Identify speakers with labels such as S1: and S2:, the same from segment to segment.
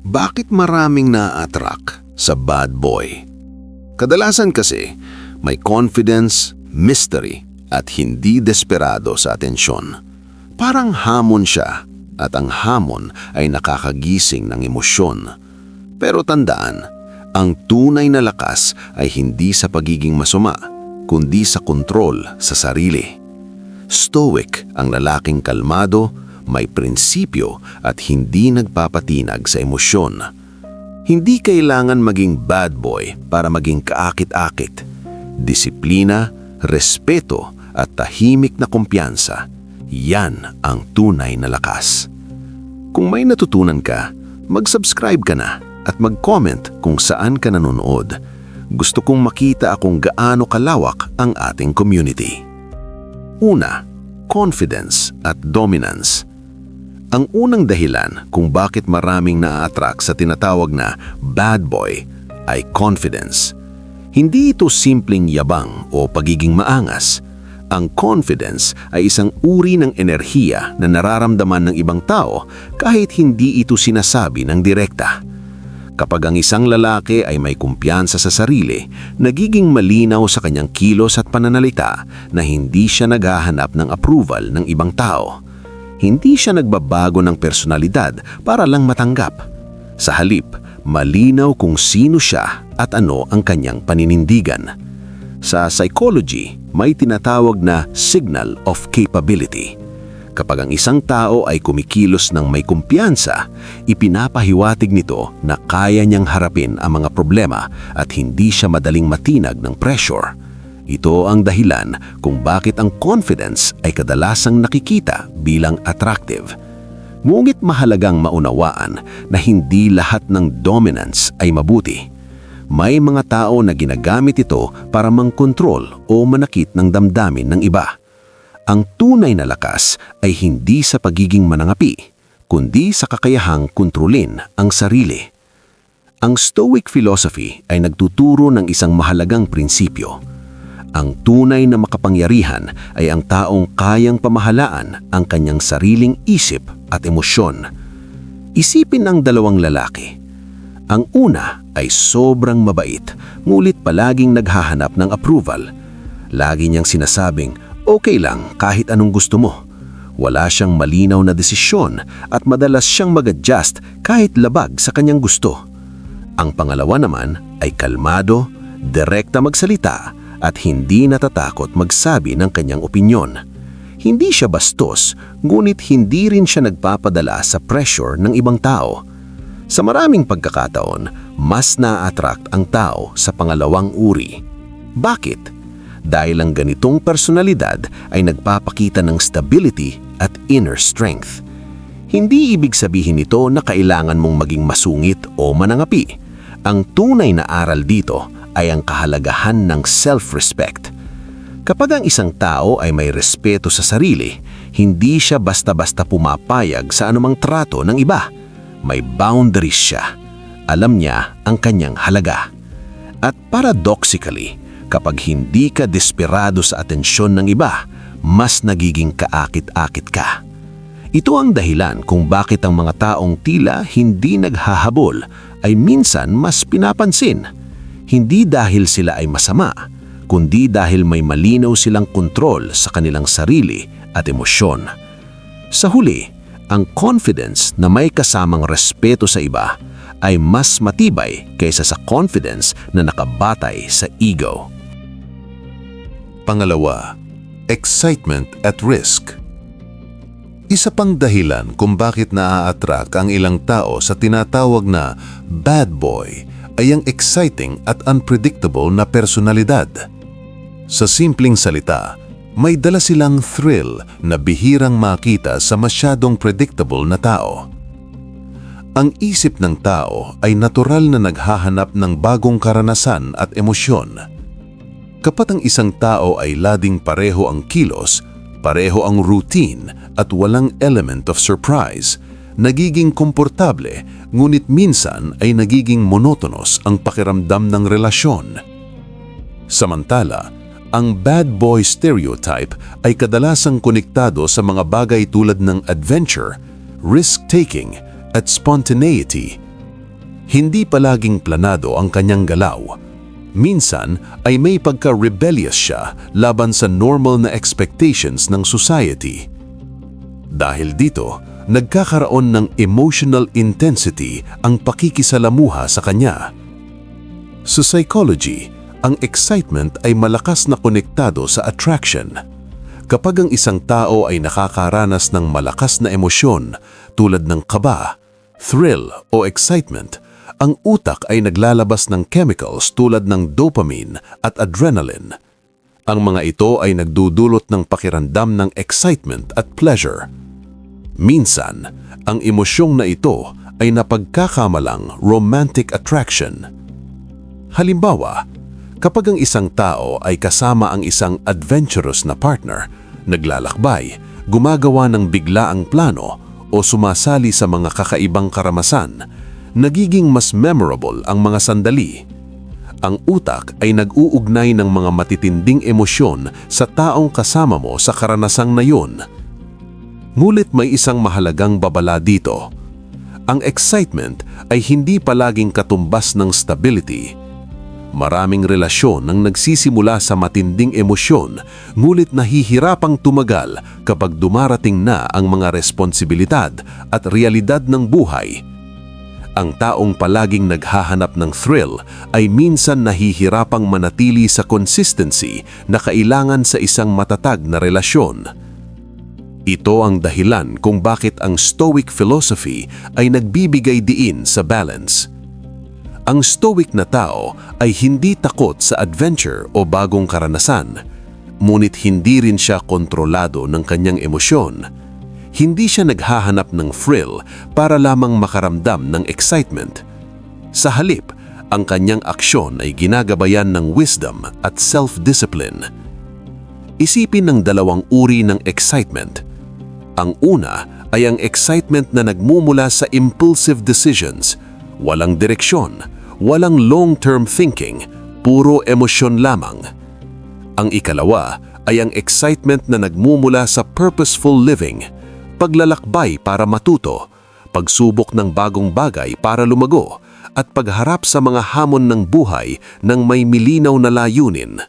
S1: Bakit maraming na-attract sa bad boy? Kadalasan kasi may confidence, mystery at hindi desperado sa atensyon. Parang hamon siya at ang hamon ay nakakagising ng emosyon. Pero tandaan, ang tunay na lakas ay hindi sa pagiging masuma, kundi sa kontrol sa sarili. Stoic ang lalaking kalmado, may prinsipyo at hindi nagpapatinag sa emosyon. Hindi kailangan maging bad boy para maging kaakit-akit. Disiplina, respeto at tahimik na kumpiyansa, yan ang tunay na lakas. Kung may natutunan ka, mag-subscribe ka na at mag-comment kung saan ka nanonood. Gusto kong makita kung gaano kalawak ang ating community. Una, confidence at dominance. Ang unang dahilan kung bakit maraming na-attract sa tinatawag na bad boy ay confidence. Hindi ito simpleng yabang o pagiging maangas. Ang confidence ay isang uri ng enerhiya na nararamdaman ng ibang tao kahit hindi ito sinasabi ng direkta. Kapag ang isang lalaki ay may kumpiyansa sa sarili, nagiging malinaw sa kanyang kilos at pananalita na hindi siya naghahanap ng approval ng ibang tao. Hindi siya nagbabago ng personalidad para lang matanggap. Sa halip, malinaw kung sino siya at ano ang kanyang paninindigan. Sa psychology, may tinatawag na signal of capability. Kapag ang isang tao ay kumikilos ng may kumpiyansa, ipinapahiwatig nito na kaya niyang harapin ang mga problema at hindi siya madaling matinag ng pressure. Ito ang dahilan kung bakit ang confidence ay kadalasang nakikita bilang attractive. Ngunit mahalagang maunawaan na hindi lahat ng dominance ay mabuti. May mga tao na ginagamit ito para mangkontrol o manakit ng damdamin ng iba. Ang tunay na lakas ay hindi sa pagiging manangapi, kundi sa kakayahang kontrolin ang sarili. Ang Stoic philosophy ay nagtuturo ng isang mahalagang prinsipyo. Ang tunay na makapangyarihan ay ang taong kayang pamahalaan ang kanyang sariling isip at emosyon. Isipin ang dalawang lalaki. Ang una ay sobrang mabait, ngunit palaging naghahanap ng approval. Lagi niyang sinasabing, okay lang kahit anong gusto mo. Wala siyang malinaw na desisyon at madalas siyang mag-adjust kahit labag sa kanyang gusto. Ang pangalawa naman ay kalmado, direkta magsalita at hindi natatakot magsabi ng kanyang opinyon. Hindi siya bastos, ngunit hindi rin siya nagpapadala sa pressure ng ibang tao. Sa maraming pagkakataon, mas na-attract ang tao sa pangalawang uri. Bakit? Dahil ang ganitong personalidad ay nagpapakita ng stability at inner strength. Hindi ibig sabihin nito na kailangan mong maging masungit o manangapi. Ang tunay na aral dito ay ang kahalagahan ng self-respect. Kapag ang isang tao ay may respeto sa sarili, hindi siya basta-basta pumapayag sa anumang trato ng iba. May boundaries siya. Alam niya ang kanyang halaga. At paradoxically, kapag hindi ka desperado sa atensyon ng iba, mas nagiging kaakit-akit ka. Ito ang dahilan kung bakit ang mga taong tila hindi naghahabol ay minsan mas pinapansin. Hindi dahil sila ay masama, kundi dahil may malinaw silang kontrol sa kanilang sarili at emosyon. Sa huli, ang confidence na may kasamang respeto sa iba ay mas matibay kaysa sa confidence na nakabatay sa ego.
S2: Pangalawa, excitement at risk. Isa pang dahilan kung bakit naa-attract ang ilang tao sa tinatawag na bad boy ay ang exciting at unpredictable na personalidad. Sa simpleng salita, may dala silang thrill na bihirang makita sa masyadong predictable na tao. Ang isip ng tao ay natural na naghahanap ng bagong karanasan at emosyon. Kapag ang isang tao ay lading pareho ang kilos, pareho ang routine at walang element of surprise, nagiging komportable, ngunit minsan ay nagiging monotonous ang pakiramdam ng relasyon. Samantala, ang bad boy stereotype ay kadalasang konektado sa mga bagay tulad ng adventure, risk-taking, at spontaneity. Hindi palaging planado ang kanyang galaw. Minsan ay may pagka-rebellious siya laban sa normal na expectations ng society. Dahil dito, nagkakaroon ng emotional intensity ang pakikisalamuha sa kanya. Sa psychology, ang excitement ay malakas na konektado sa attraction. Kapag ang isang tao ay nakakaranas ng malakas na emosyon tulad ng kaba, thrill o excitement, ang utak ay naglalabas ng chemicals tulad ng dopamine at adrenaline. Ang mga ito ay nagdudulot ng pakiramdam ng excitement at pleasure. Minsan, ang emosyong na ito ay napagkakamalang romantic attraction. Halimbawa, kapag ang isang tao ay kasama ang isang adventurous na partner, naglalakbay, gumagawa ng biglaang plano o sumasali sa mga kakaibang karamasan, nagiging mas memorable ang mga sandali. Ang utak ay nag-uugnay ng mga matitinding emosyon sa taong kasama mo sa karanasang na yun. Ngunit may isang mahalagang babala dito. Ang excitement ay hindi palaging katumbas ng stability. Maraming relasyon ang nagsisimula sa matinding emosyon, ngunit nahihirapang tumagal kapag dumarating na ang mga responsibilidad at realidad ng buhay. Ang taong palaging naghahanap ng thrill ay minsan nahihirapang manatili sa consistency na kailangan sa isang matatag na relasyon. Ito ang dahilan kung bakit ang Stoic philosophy ay nagbibigay diin sa balance. Ang Stoic na tao ay hindi takot sa adventure o bagong karanasan, ngunit hindi rin siya kontrolado ng kanyang emosyon. Hindi siya naghahanap ng thrill para lamang makaramdam ng excitement. Sa halip, ang kanyang aksyon ay ginagabayan ng wisdom at self-discipline. Isipin ng dalawang uri ng excitement. Ang una ay ang excitement na nagmumula sa impulsive decisions, walang direksyon, walang long-term thinking, puro emosyon lamang. Ang ikalawa ay ang excitement na nagmumula sa purposeful living, paglalakbay para matuto, pagsubok ng bagong bagay para lumago, at pagharap sa mga hamon ng buhay ng may milinaw na layunin.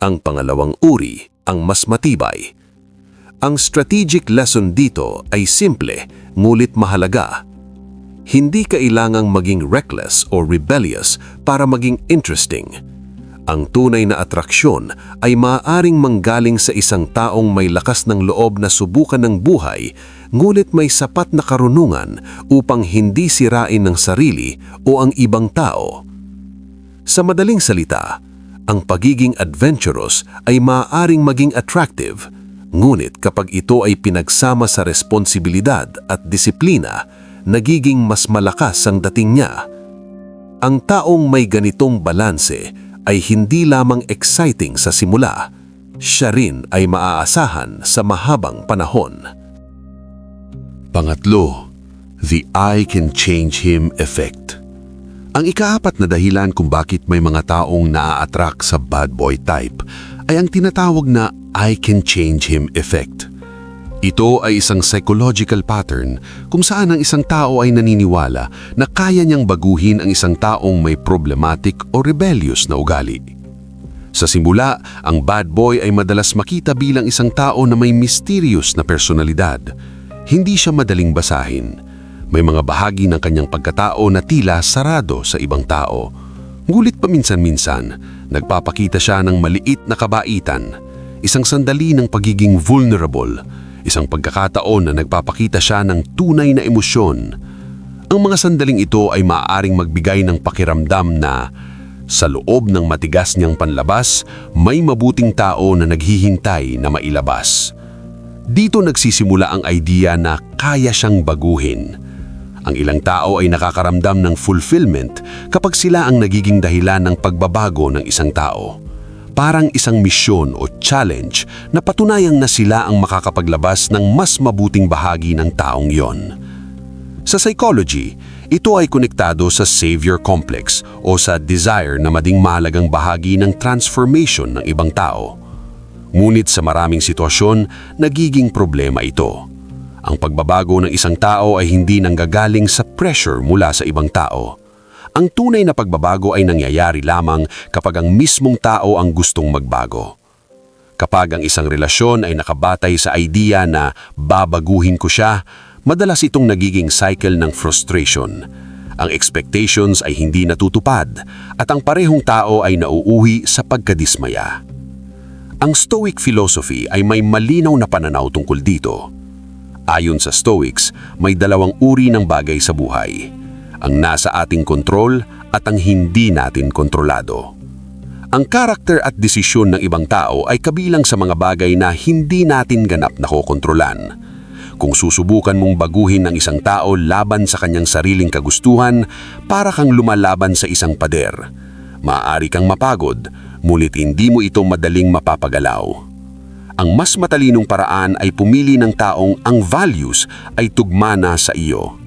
S2: Ang pangalawang uri ang mas matibay. Ang strategic lesson dito ay simple, ngunit mahalaga. Hindi kailangang maging reckless o rebellious para maging interesting. Ang tunay na atraksyon ay maaaring manggaling sa isang taong may lakas ng loob na subukan ng buhay, ngunit may sapat na karunungan upang hindi sirain ng sarili o ang ibang tao. Sa madaling salita, ang pagiging adventurous ay maaaring maging attractive, ngunit kapag ito ay pinagsama sa responsibilidad at disiplina, nagiging mas malakas ang dating niya. Ang taong may ganitong balanse ay hindi lamang exciting sa simula, siya rin ay maaasahan sa mahabang panahon.
S1: Pangatlo, the I can change him effect. Ang ikaapat na dahilan kung bakit may mga taong naa-attract sa bad boy type ay ang tinatawag na I can change him effect. Ito ay isang psychological pattern kung saan ang isang tao ay naniniwala na kaya niyang baguhin ang isang taong may problematic o rebellious na ugali. Sa simula, ang bad boy ay madalas makita bilang isang tao na may mysterious na personalidad. Hindi siya madaling basahin. May mga bahagi ng kanyang pagkatao na tila sarado sa ibang tao. Ngulit paminsan-minsan, nagpapakita siya ng maliit na kabaitan, isang sandali ng pagiging vulnerable, isang pagkakataon na nagpapakita siya ng tunay na emosyon. Ang mga sandaling ito ay maaaring magbigay ng pakiramdam na sa loob ng matigas niyang panlabas, may mabuting tao na naghihintay na mailabas. Dito nagsisimula ang idea na kaya siyang baguhin. Ang ilang tao ay nakakaramdam ng fulfillment kapag sila ang nagiging dahilan ng pagbabago ng isang tao. Parang isang misyon o challenge na patunayang na sila ang makakapaglabas ng mas mabuting bahagi ng taong yon. Sa psychology, ito ay konektado sa savior complex o sa desire na maging mahalagang bahagi ng transformation ng ibang tao. Ngunit sa maraming sitwasyon, nagiging problema ito.
S3: Ang pagbabago ng isang tao ay hindi nanggagaling sa pressure mula sa ibang tao. Ang tunay na pagbabago ay nangyayari lamang kapag ang mismong tao ang gustong magbago. Kapag ang isang relasyon ay nakabatay sa idea na babaguhin ko siya, madalas itong nagiging cycle ng frustration. Ang expectations ay hindi natutupad at ang parehong tao ay nauuwi sa pagkadismaya. Ang Stoic philosophy ay may malinaw na pananaw tungkol dito. Ayon sa Stoics, may dalawang uri ng bagay sa buhay. Ang nasa ating kontrol at ang hindi natin kontrolado. Ang karakter at desisyon ng ibang tao ay kabilang sa mga bagay na hindi natin ganap nakokontrolan. Kung susubukan mong baguhin ang isang tao laban sa kanyang sariling kagustuhan, para kang lumalaban sa isang pader. Maaari kang mapagod, ngunit hindi mo ito madaling mapapagalaw. Ang mas matalinong paraan ay pumili ng taong ang values ay tugma na sa iyo.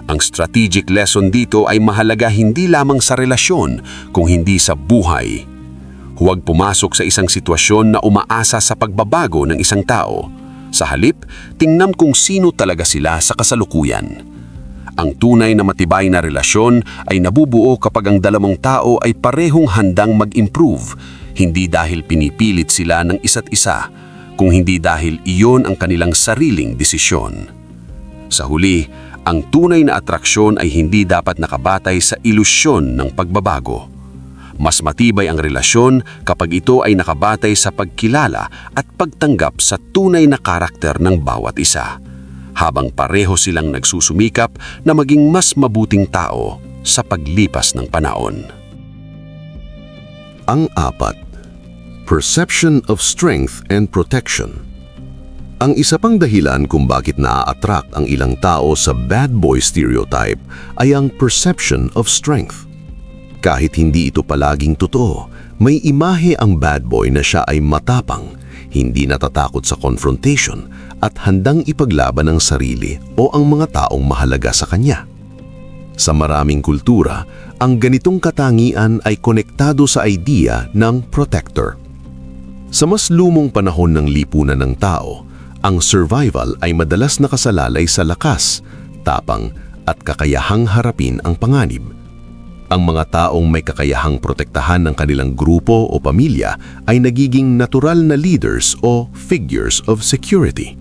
S3: Ang strategic lesson dito ay mahalaga hindi lamang sa relasyon, kung hindi sa buhay. Huwag pumasok sa isang sitwasyon na umaasa sa pagbabago ng isang tao. Sa halip, tingnan kung sino talaga sila sa kasalukuyan. Ang tunay na matibay na relasyon ay nabubuo kapag ang dalawang tao ay parehong handang mag-improve, hindi dahil pinipilit sila ng isa't isa, kung hindi dahil iyon ang kanilang sariling desisyon. Sa huli, ang tunay na atraksyon ay hindi dapat nakabatay sa ilusyon ng pagbabago. Mas matibay ang relasyon kapag ito ay nakabatay sa pagkilala at pagtanggap sa tunay na karakter ng bawat isa, habang pareho silang nagsusumikap na maging mas mabuting tao sa paglipas ng panahon.
S1: Ang apat, perception of strength and protection. Ang isa pang dahilan kung bakit naa-attract ang ilang tao sa bad boy stereotype ay ang perception of strength. Kahit hindi ito palaging totoo, may imahe ang bad boy na siya ay matapang, hindi natatakot sa confrontation at handang ipaglaban ang sarili o ang mga taong mahalaga sa kanya. Sa maraming kultura, ang ganitong katangian ay konektado sa idea ng protector. Sa mas lumong panahon ng lipunan ng tao, ang survival ay madalas nakasalalay sa lakas, tapang at kakayahang harapin ang panganib. Ang mga taong may kakayahang protektahan ng kanilang grupo o pamilya ay nagiging natural na leaders o figures of security.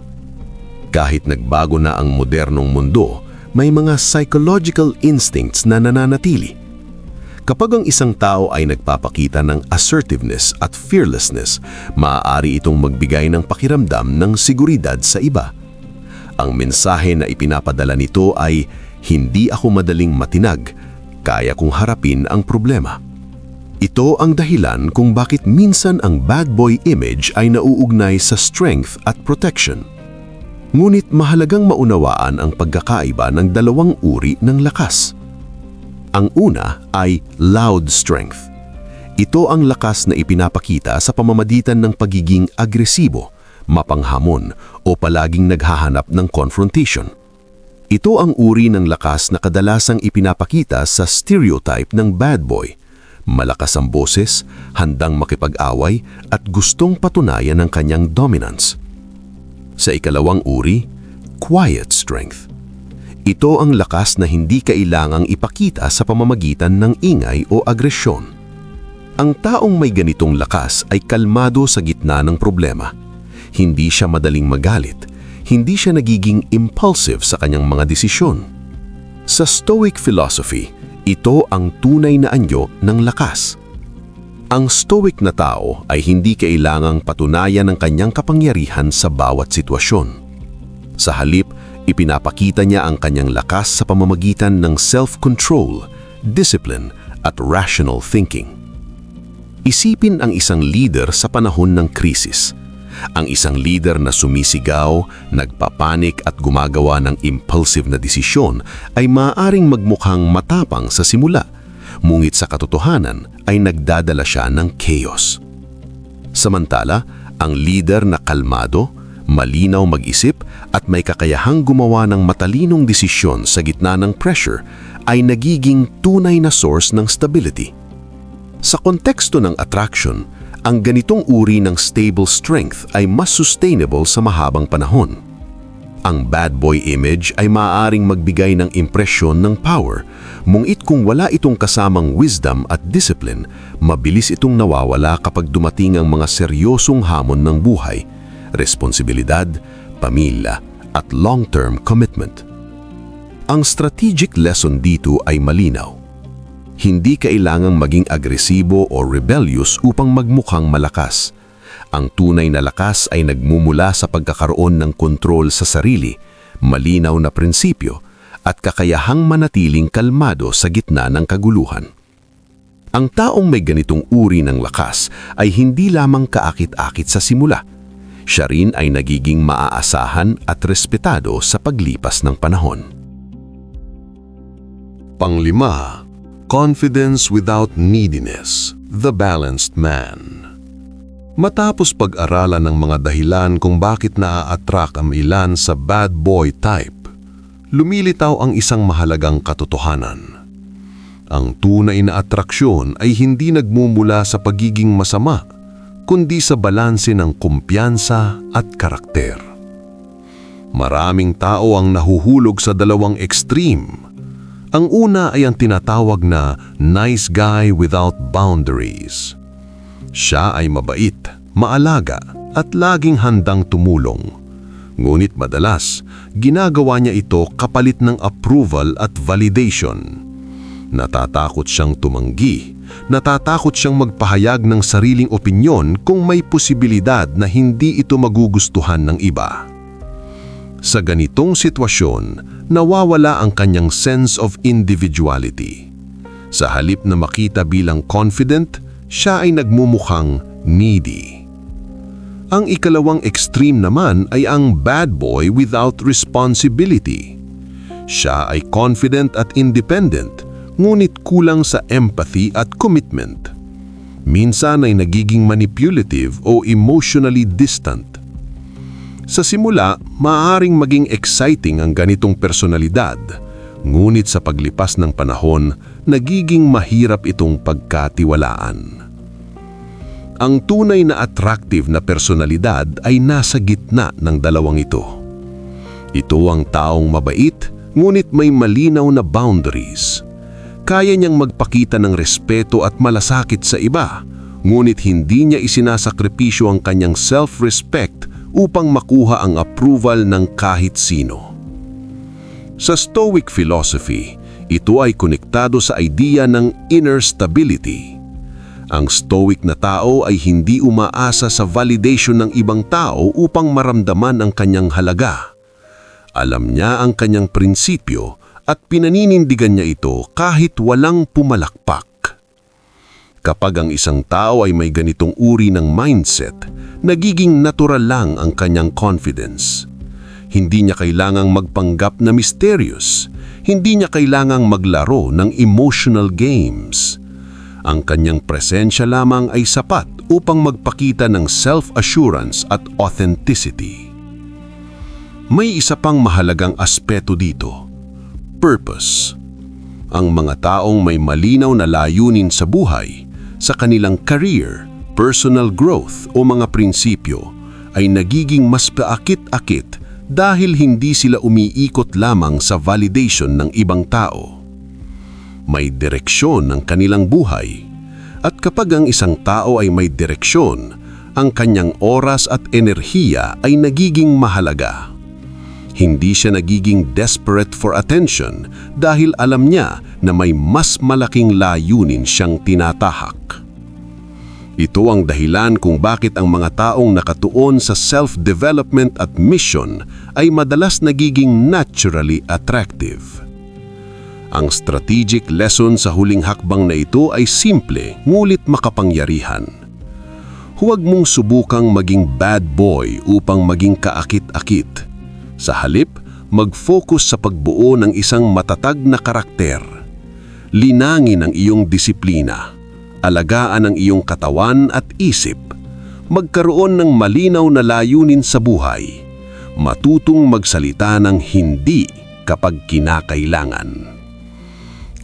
S1: Kahit nagbago na ang modernong mundo, may mga psychological instincts na nananatili. Kapag ang isang tao ay nagpapakita ng assertiveness at fearlessness, maaari itong magbigay ng pakiramdam ng seguridad sa iba. Ang mensahe na ipinapadala nito ay, hindi ako madaling matinag, kaya kong harapin ang problema. Ito ang dahilan kung bakit minsan ang bad boy image ay nauugnay sa strength at protection. Ngunit mahalagang maunawaan ang pagkakaiba ng dalawang uri ng lakas. Ang una ay loud strength. Ito ang lakas na ipinapakita sa pamamagitan ng pagiging agresibo, mapanghamon o palaging naghahanap ng confrontation. Ito ang uri ng lakas na kadalasang ipinapakita sa stereotype ng bad boy. Malakas ang boses, handang makipag-away at gustong patunayan ang kanyang dominance. Sa ikalawang uri, quiet strength. Ito ang lakas na hindi kailangang ipakita sa pamamagitan ng ingay o agresyon. Ang taong may ganitong lakas ay kalmado sa gitna ng problema. Hindi siya madaling magalit. Hindi siya nagiging impulsive sa kanyang mga desisyon. Sa Stoic philosophy, ito ang tunay na anyo ng lakas. Ang Stoic na tao ay hindi kailangang patunayan ang kanyang kapangyarihan sa bawat sitwasyon. Sa halip, ipinapakita niya ang kanyang lakas sa pamamagitan ng self-control, discipline at rational thinking. Isipin ang isang leader sa panahon ng krisis. Ang isang leader na sumisigaw, nagpapanik at gumagawa ng impulsive na desisyon ay maaaring magmukhang matapang sa simula, ngunit sa katotohanan ay nagdadala siya ng chaos. Samantala, ang leader na kalmado, malinaw mag-isip at may kakayahang gumawa ng matalinong desisyon sa gitna ng pressure ay nagiging tunay na source ng stability. Sa konteksto ng attraction, ang ganitong uri ng stable strength ay mas sustainable sa mahabang panahon. Ang bad boy image ay maaaring magbigay ng impresyon ng power, mungit kung wala itong kasamang wisdom at discipline, mabilis itong nawawala kapag dumating ang mga seryosong hamon ng buhay, responsibilidad, pamilya, at long-term commitment. Ang strategic lesson dito ay malinaw. Hindi kailangang maging agresibo o rebellious upang magmukhang malakas. Ang tunay na lakas ay nagmumula sa pagkakaroon ng kontrol sa sarili, malinaw na prinsipyo, at kakayahang manatiling kalmado sa gitna ng kaguluhan. Ang taong may ganitong uri ng lakas ay hindi lamang kaakit-akit sa simula. Siya rin ay nagiging maaasahan at respetado sa paglipas ng panahon.
S2: Panglima, confidence without neediness, the balanced man. Matapos pag-aralan ng mga dahilan kung bakit naa-attract ang ilan sa bad boy type, lumilitaw ang isang mahalagang katotohanan. Ang tunay na atraksyon ay hindi nagmumula sa pagiging masama, kundi sa balanse ng kumpiyansa at karakter. Maraming tao ang nahuhulog sa dalawang extreme. Ang una ay ang tinatawag na nice guy without boundaries. Siya ay mabait, maalaga at laging handang tumulong. Ngunit madalas, ginagawa niya ito kapalit ng approval at validation. Natatakot siyang tumanggi, natatakot siyang magpahayag ng sariling opinyon kung may posibilidad na hindi ito magugustuhan ng iba. Sa ganitong sitwasyon, nawawala ang kanyang sense of individuality. Sa halip na makita bilang confident, siya ay nagmumukhang needy. Ang ikalawang extreme naman ay ang bad boy without responsibility. Siya ay confident at independent, ngunit kulang sa empathy at commitment. Minsan ay nagiging manipulative o emotionally distant. Sa simula, maaaring maging exciting ang ganitong personalidad, ngunit sa paglipas ng panahon, nagiging mahirap itong pagkatiwalaan. Ang tunay na attractive na personalidad ay nasa gitna ng dalawang ito. Ito ang taong mabait, ngunit may malinaw na boundaries. Kaya niyang magpakita ng respeto at malasakit sa iba, ngunit hindi niya isinasakripisyo ang kanyang self-respect upang makuha ang approval ng kahit sino. Sa Stoic philosophy, ito ay konektado sa idea ng inner stability. Ang Stoic na tao ay hindi umaasa sa validation ng ibang tao upang maramdaman ang kanyang halaga. Alam niya ang kanyang prinsipyo at pinaninindigan niya ito kahit walang pumalakpak. Kapag ang isang tao ay may ganitong uri ng mindset, nagiging natural lang ang kanyang confidence. Hindi niya kailangang magpanggap na mysterious. Hindi niya kailangang maglaro ng emotional games. Ang kanyang presensya lamang ay sapat upang magpakita ng self-assurance at authenticity. May isa pang mahalagang aspeto dito: purpose. Ang mga taong may malinaw na layunin sa buhay, sa kanilang career, personal growth o mga prinsipyo, ay nagiging mas paakit-akit dahil hindi sila umiikot lamang sa validation ng ibang tao. May direksyon ang kanilang buhay, at kapag ang isang tao ay may direksyon, ang kanyang oras at enerhiya ay nagiging mahalaga. Hindi siya nagiging desperate for attention dahil alam niya na may mas malaking layunin siyang tinatahak. Ito ang dahilan kung bakit ang mga taong nakatuon sa self-development at mission ay madalas nagiging naturally attractive. Ang strategic lesson sa huling hakbang na ito ay simple ngunit makapangyarihan. Huwag mong subukang maging bad boy upang maging kaakit-akit. Sa halip, mag-focus sa pagbuo ng isang matatag na karakter. Linangin ang iyong disiplina. Alagaan ang iyong katawan at isip. Magkaroon ng malinaw na layunin sa buhay. Matutong magsalita ng hindi kapag kinakailangan.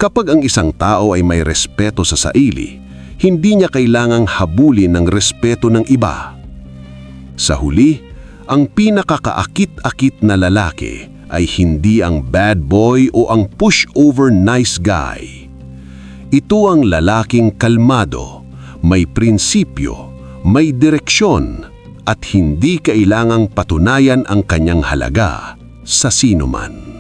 S2: Kapag ang isang tao ay may respeto sa sarili, hindi niya kailangang habulin ng respeto ng iba. Sa huli,
S3: Ang pinakakaakit-akit na lalaki ay hindi ang bad boy o ang pushover nice guy. Ito ang lalaking kalmado, may prinsipyo, may direksyon, at hindi kailangang patunayan ang kanyang halaga sa sinuman.